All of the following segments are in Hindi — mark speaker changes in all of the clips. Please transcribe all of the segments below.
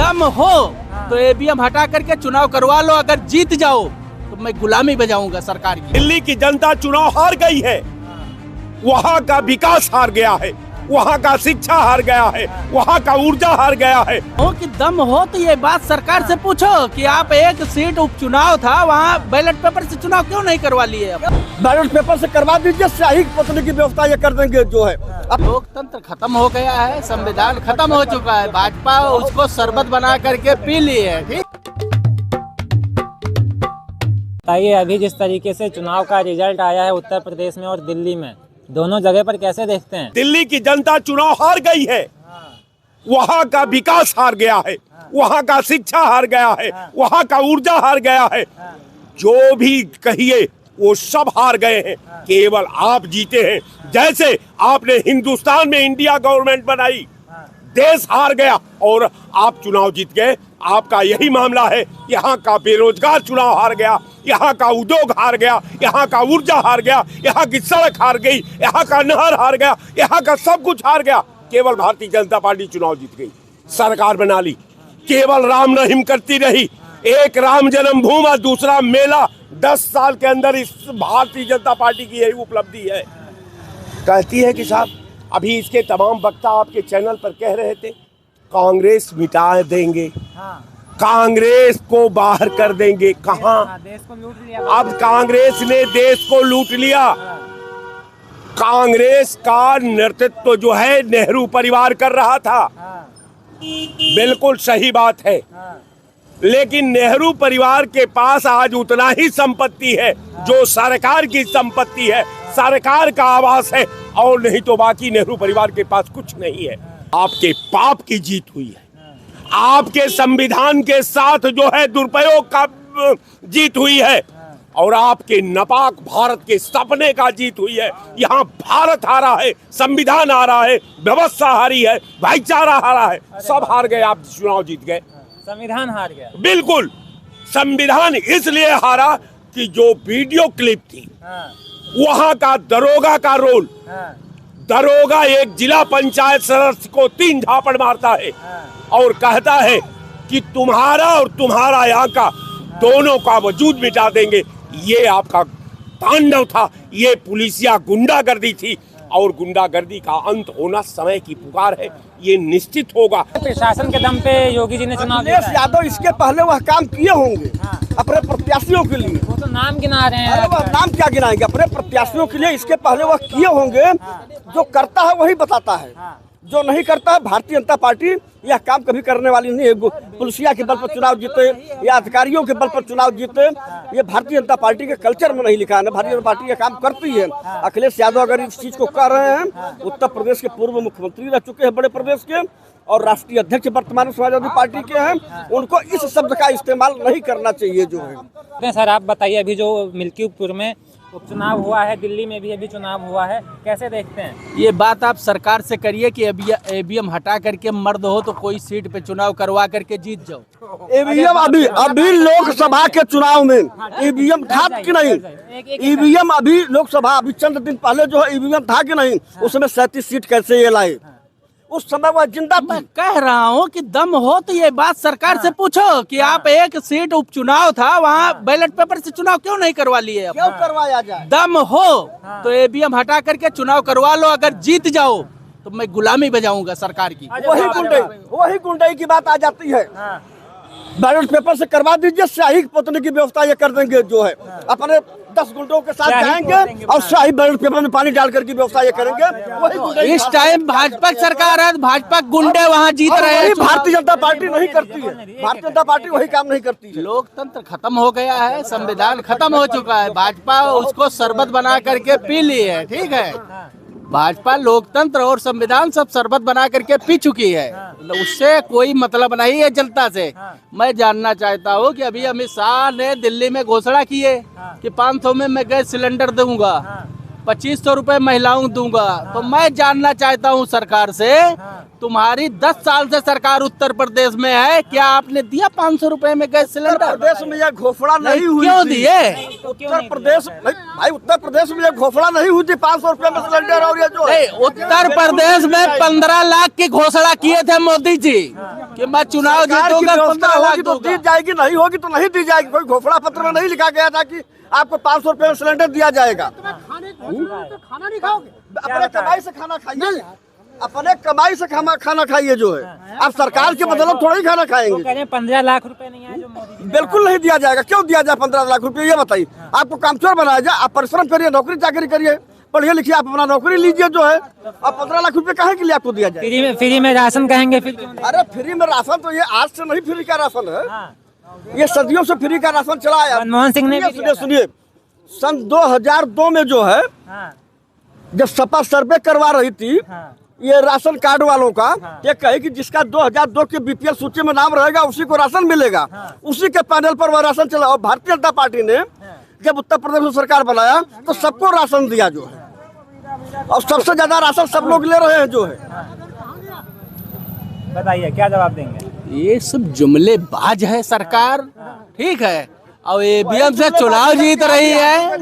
Speaker 1: दम हो तो ईवीएम हटा करके चुनाव करवा लो, अगर जीत जाओ तो मैं गुलामी बजाऊंगा सरकार की।
Speaker 2: दिल्ली की जनता चुनाव हार गई है, वहाँ का विकास हार गया है, वहाँ का शिक्षा हार गया है, वहाँ का ऊर्जा हार गया है।
Speaker 1: हो कि दम हो तो ये बात सरकार से पूछो कि आप एक सीट उपचुनाव था, वहाँ बैलेट पेपर से चुनाव क्यों नहीं करवा लिए?
Speaker 3: बैलेट पेपर से करवा दीजिए, स्याही पोतने की व्यवस्था ये कर देंगे जो है।
Speaker 1: अब लोकतंत्र खत्म हो गया है, संविधान खत्म हो चुका है, भाजपा उसको शरबत बना करके पी ली है। ठीक,
Speaker 4: बताइए अभी जिस तरीके से चुनाव का रिजल्ट आया है उत्तर प्रदेश में और दिल्ली में, दोनों जगह पर कैसे देखते हैं?
Speaker 2: दिल्ली की जनता चुनाव हार गई है, वहाँ का विकास हार गया है, वहाँ का शिक्षा हार गया है, वहाँ का ऊर्जा हार गया है। जो भी कहिए वो सब हार गए हैं, केवल आप जीते हैं। जैसे आपने हिंदुस्तान में इंडिया गवर्नमेंट बनाई, देश हार गया और आप चुनाव जीत गए। आपका यही मामला है, यहाँ का बेरोजगार चुनाव हार गया, यहाँ का उद्योग हार गया, यहाँ का ऊर्जा हार गया, यहाँ की सड़क हार गई, यहाँ का नहर हार गया, यहाँ का सब कुछ हार गया। केवल भारतीय जनता पार्टी चुनाव जीत गई, सरकार बना ली, केवल राम रहीम करती रही। एक राम जन्मभूमि और दूसरा मेला, 10 साल के अंदर इस भारतीय जनता पार्टी की यही उपलब्धि है। कहती है कि साहब, अभी इसके तमाम वक्ता आपके चैनल पर कह रहे थे कांग्रेस मिटा देंगे, कांग्रेस को बाहर कर देंगे। कहां?
Speaker 4: देश को लूट लिया।
Speaker 2: अब कांग्रेस ने देश को लूट लिया। कांग्रेस का नेतृत्व जो है नेहरू परिवार कर रहा था, बिल्कुल सही बात है, लेकिन नेहरू परिवार के पास आज उतना ही संपत्ति है जो सरकार की संपत्ति है, सरकार का आवास है, और नहीं तो बाकी नेहरू परिवार के पास कुछ नहीं है। आपके पाप की जीत हुई है, आपके संविधान के साथ जो है दुरुपयोग का जीत हुई है, और आपके नापाक भारत के सपने का जीत हुई है। यहाँ भारत हारा है, संविधान हारा है, व्यवस्था हारी है, भाईचारा हारा है, सब हार गए। आप चुनाव जीत गए,
Speaker 4: संविधान हार गया।
Speaker 2: बिल्कुल, संविधान इसलिए हारा कि जो वीडियो क्लिप थी, वहाँ का दरोगा का रोल, दरोगा एक जिला पंचायत सदस्य को 3 झापड़ मारता है और कहता है कि तुम्हारा और तुम्हारा यहाँ का दोनों का वजूद मिटा देंगे। ये आपका तांडव था, ये पुलिसिया गुंडागर्दी थी, और गुंडागर्दी का अंत होना समय की पुकार है, ये निश्चित होगा।
Speaker 4: प्रशासन के दम पे योगी जी ने चुनाव जीता
Speaker 3: अखिलेश
Speaker 4: है।
Speaker 3: यादव इसके पहले वह काम किए होंगे अपने प्रत्याशियों के लिए।
Speaker 4: वो तो नाम गिना रहे
Speaker 3: अरे वह
Speaker 4: हैं।
Speaker 3: नाम क्या गिनाएंगे? अपने प्रत्याशियों के लिए इसके पहले वह किए होंगे। जो करता है वही बताता है, जो नहीं करता है, भारतीय जनता पार्टी यह काम कभी करने वाली नहीं है। पुलिसिया के बल पर चुनाव जीते या अधिकारियों के बल पर चुनाव जीते, ये भारतीय जनता पार्टी के कल्चर में नहीं लिखा है। भारतीय जनता पार्टी यह काम करती है। अखिलेश यादव अगर इस चीज को कर रहे हैं, उत्तर प्रदेश के पूर्व मुख्यमंत्री रह चुके हैं बड़े प्रदेश के, और राष्ट्रीय अध्यक्ष वर्तमान समाजवादी पार्टी के हैं, उनको इस शब्द का इस्तेमाल नहीं करना चाहिए जो है।
Speaker 4: सर आप बताइए, अभी जो मिल्कीपुर में उपचुनाव हुआ है, दिल्ली में भी अभी चुनाव हुआ है, कैसे देखते हैं?
Speaker 1: ये बात आप सरकार से करिए कि ईवीएम हटा करके मर्द हो तो कोई सीट पे चुनाव करवा करके जीत जाओ।
Speaker 3: ईवीएम अभी लोकसभा के चुनाव में ईवीएम था कि नहीं? ईवीएम अभी लोकसभा अभी चंद दिन पहले जो है ईवीएम था कि नहीं? उसमें 37 सीट कैसे ये लाए? उस समय वह जिंदा
Speaker 1: मैं कह रहा हूँ कि दम हो तो ये बात सरकार से पूछो कि आप एक सीट उपचुनाव था, वहाँ बैलेट पेपर से चुनाव क्यों नहीं करवा लिए?
Speaker 3: क्यों करवाया जाए?
Speaker 1: दम हो तो ईवीएम हटा करके चुनाव करवा लो, अगर जीत जाओ तो मैं गुलामी बजाऊंगा सरकार की।
Speaker 3: वही गुंडई की बात आ जाती है। बैलेट पेपर से करवा दीजिए, स्याही पोतने की व्यवस्था ये कर देंगे जो है। अपने 10 गुंडों के साथ जाएंगे और शाही बैलेट पेपर में पानी डाल करके व्यवस्था ये करेंगे। वही गुंडई
Speaker 1: इस टाइम भाजपा सरकार है, भाजपा गुंडे वहाँ जीत रहे हैं।
Speaker 3: भारतीय जनता पार्टी नहीं करती है, भारतीय जनता पार्टी वही काम नहीं करती है।
Speaker 1: लोकतंत्र खत्म हो गया है, संविधान खत्म हो चुका है, भाजपा उसको शरबत बना करके पी ली है। ठीक है, भाजपा लोकतंत्र और संविधान सब शरबत बना करके पी चुकी है, उससे कोई मतलब नहीं है जनता से। मैं जानना चाहता हूँ कि अभी अमित शाह ने दिल्ली में घोषणा की है कि 500 में मैं गैस सिलेंडर दूंगा, 2500 रुपए महिलाओं दूंगा। तो मैं जानना चाहता हूँ सरकार से, तुम्हारी 10 साल से सरकार उत्तर प्रदेश में है, क्या आपने दिया 500 रुपए में गैस सिलेंडर?
Speaker 3: प्रदेश में यह घोषणा नहीं हुई,
Speaker 1: क्यों दिए?
Speaker 3: उत्तर प्रदेश भाई उत्तर प्रदेश में एक घोषणा नहीं हुई थी 500 रुपए में सिलेंडर, और ये जो
Speaker 1: नहीं, उत्तर प्रदेश में 15 लाख की घोषणा किए थे मोदी जी कि मैं चुनाव
Speaker 3: सरकार की
Speaker 1: जीतूंगा,
Speaker 3: व्यवस्था
Speaker 1: 15 लाख
Speaker 3: होगी तो दी
Speaker 1: दूंगा।
Speaker 3: जाएगी, नहीं होगी तो नहीं दी जाएगी। कोई घोषणा पत्र में नहीं लिखा गया था कि आपको 500 रुपए में सिलेंडर दिया जाएगा।
Speaker 5: खाना नहीं खाओगे?
Speaker 3: अपने कमाई से खाना खाइए, अपने कमाई से खाना खाइए जो है। आप सरकार के बदौलत थोड़ा ही खाना
Speaker 4: वो
Speaker 3: खाएंगे।
Speaker 4: कह रहे हैं 15 लाख रुपए नहीं आए जो मोदी जी ने
Speaker 3: बिल्कुल नहीं दिया जाएगा। क्यों दिया जाए 15 लाख रुपए, ये बताइए। आपको कामचोर बनाया जाए, आप परिश्रम करिए, नौकरी चाकरी करिए, पढ़िए लिखिए, आप अपना नौकरी लीजिए जो है। अब 15 लाख रुपए काहे के लिए आपको दिया जाए?
Speaker 4: फ्री में राशन कहेंगे फिर क्यों नहीं?
Speaker 3: अरे फ्री में राशन तो ये आज से नहीं फ्री का राशन है,
Speaker 4: हाँ,
Speaker 3: ये सदियों से फ्री का राशन चला आया।
Speaker 4: मनमोहन सिंह ने भी
Speaker 3: सुनिए सुनिए, सन 2002 में जो है,
Speaker 4: हाँ,
Speaker 3: जब सपा सर्वे करवा रही थी
Speaker 4: हाँ,
Speaker 3: ये राशन कार्ड वालों का, ये कहे कि जिसका 2002 के बीपीएल सूची में नाम रहेगा उसी को राशन मिलेगा। उसी के पैनल पर वह राशन चला। और भारतीय जनता पार्टी ने जब उत्तर प्रदेश में सरकार बनाया तो सबको राशन दिया जो है, और सबसे ज्यादा राशन सब लोग ले रहे हैं जो है।
Speaker 4: बताइए क्या जवाब देंगे?
Speaker 1: ये सब जुमलेबाज है सरकार, ठीक है। और ईवीएम से चुनाव जीत रही है।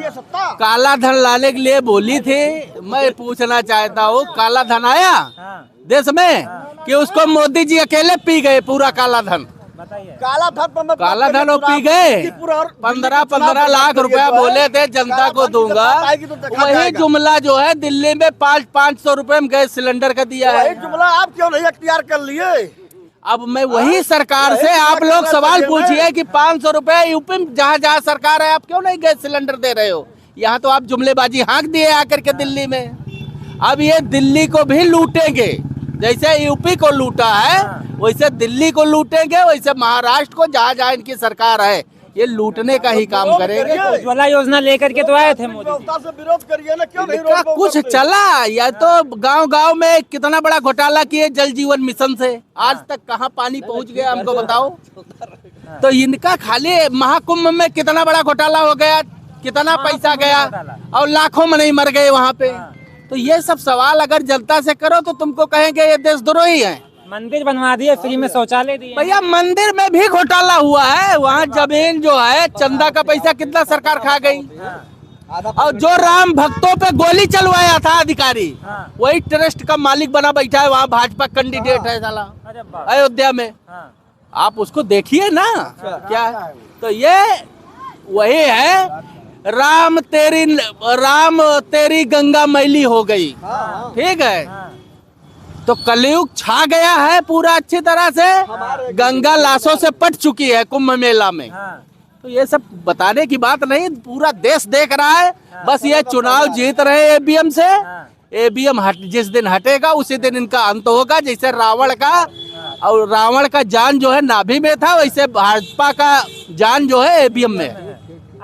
Speaker 1: काला धन लाने के लिए बोली थी। मैं पूछना चाहता हूँ, काला धन आया
Speaker 4: हाँ,
Speaker 1: देश में कि उसको मोदी जी अकेले पी गए पूरा काला धन?
Speaker 4: बताइए।
Speaker 3: काला धन
Speaker 1: वो पी गए। 15 लाख रुपया बोले थे जनता को दूंगा। वही जुमला जो है दिल्ली में 500 रुपए में गैस सिलेंडर का दिया है।
Speaker 3: वही जुमला आप क्यों नहीं अख्तियार कर लिए?
Speaker 1: अब मैं वही सरकार से आप लोग सवाल पूछिए कि 500 रुपए यूपी में जहाँ जहाँ सरकार है, आप क्यों नहीं गैस सिलेंडर दे रहे हो? यहाँ तो आप जुमलेबाजी हाँक दिए आकर के दिल्ली में। अब ये दिल्ली को भी लूटेंगे, जैसे यूपी को लूटा है वैसे दिल्ली को लूटेंगे, वैसे महाराष्ट्र को, जहाँ जहाँ इनकी सरकार है ये लूटने का ही काम करेंगे।
Speaker 4: उज्ज्वला योजना लेकर के तो आए थे मोदी जी।
Speaker 3: से विरोध करिए ना, क्यों नहीं
Speaker 1: इनका कुछ चला? या तो गांव गांव में कितना बड़ा घोटाला किए जल जीवन मिशन से, आज तक कहां पानी पहुंच गया हमको बताओ। तो इनका खाली महाकुंभ में कितना बड़ा घोटाला हो गया, कितना पैसा गया, और लाखों में नहीं मर गए वहां पे। तो ये सब सवाल अगर जनता से करो तो तुमको कहेंगे ये देशद्रोही है।
Speaker 4: मंदिर बनवा दिए, फ्री में शौचालय दिए।
Speaker 1: भैया मंदिर में भी घोटाला हुआ है। वहाँ जमीन जो है, चंदा का पैसा कितना सरकार खा गई। और जो राम भक्तों पे गोली चलवाया था अधिकारी, वही ट्रस्ट का मालिक बना बैठा है। वहाँ भाजपा कैंडिडेट है साला अयोध्या में। आप उसको देखिए ना क्या है। तो ये वही है, राम तेरी गंगा मैली हो गई, ठीक है। तो कलयुग छा गया है पूरा अच्छी तरह से। गंगा लाशों से पट चुकी है कुंभ मेला में। तो ये सब बताने की बात नहीं, पूरा देश देख रहा है। बस ये चुनाव जीत रहे ईवीएम से। ईवीएम जिस दिन हटेगा उसी दिन इनका अंत होगा। जैसे रावण का, और रावण का जान जो है नाभि में था, वैसे भाजपा का जान जो है ईवीएम में है।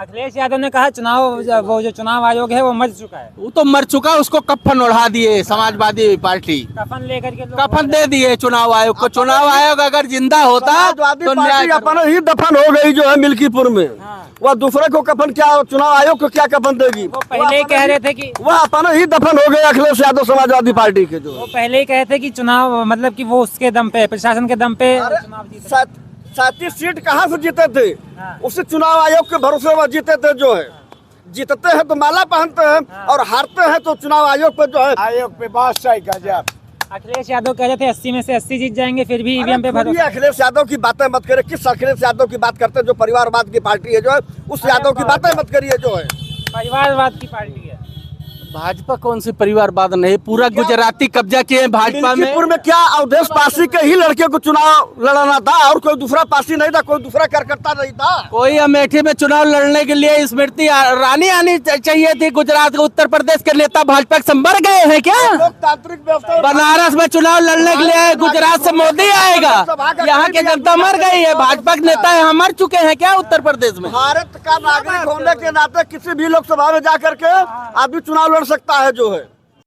Speaker 4: अखिलेश यादव ने कहा वो जो चुनाव आयोग है वो मर चुका है।
Speaker 1: वो तो मर चुका, उसको कफन ओढ़ा दिए समाजवादी पार्टी,
Speaker 4: कफन लेकर के
Speaker 1: कफन दे दिए चुनाव आयोग को। चुनाव आयोग अगर जिंदा होता तो न्याय
Speaker 3: अपना ही दफन हो गई जो है मिल्कीपुर में। वह दूसरे को कफन, क्या चुनाव आयोग को क्या कफन देगी?
Speaker 4: वो पहले ही कह रहे थे कि
Speaker 3: वह अपना ही दफन हो गए अखिलेश यादव समाजवादी पार्टी के जो।
Speaker 4: वो पहले ही कहे थे कि चुनाव मतलब कि वो उसके दम पे, प्रशासन के दम पे चुनाव जीते।
Speaker 3: 37 सीट कहाँ से जीते थे? उसी चुनाव आयोग के भरोसे वह जीते थे जो है। जीतते हैं तो माला पहनते हैं, और हारते हैं तो चुनाव आयोग पे जो है, आयोग पे बादशाह गजब।
Speaker 4: अखिलेश यादव कह रहे थे 80 में से 80 जीत जाएंगे, फिर भी ईवीएम पे भरोसा।
Speaker 3: अखिलेश यादव की बातें मत करिए। किस अखिलेश यादव की बात करते हैं? जो परिवारवाद की पार्टी है जो है, उस यादव की बातें मत करिए जो है।
Speaker 4: परिवारवाद की पार्टी है
Speaker 1: भाजपा। कौन सी परिवारवाद नहीं, पूरा गुजराती कब्जा किए हैं भाजपा में।
Speaker 3: मिल्कीपुर में क्या अवधेश पासी के ही लड़के को चुनाव लड़ाना था, और कोई दूसरा पासी नहीं था, कोई दूसरा कार्यकर्ता नहीं था।
Speaker 1: कोई अमेठी में चुनाव लड़ने के लिए स्मृति ईरानी आनी चाहिए थी। गुजरात, उत्तर प्रदेश के नेता भाजपा से मर गए हैं क्या?
Speaker 3: लोकतांत्रिक व्यवस्था
Speaker 1: बनारस में चुनाव लड़ने के लिए गुजरात से मोदी आएगा, यहाँ की जनता मर गई है। भाजपा के नेता यहाँ मर चुके हैं क्या उत्तर प्रदेश में?
Speaker 3: भारत का नागरिक होने के नाते किसी भी लोकसभा में जाकर के आदमी चुनाव लड़ सकता है जो है।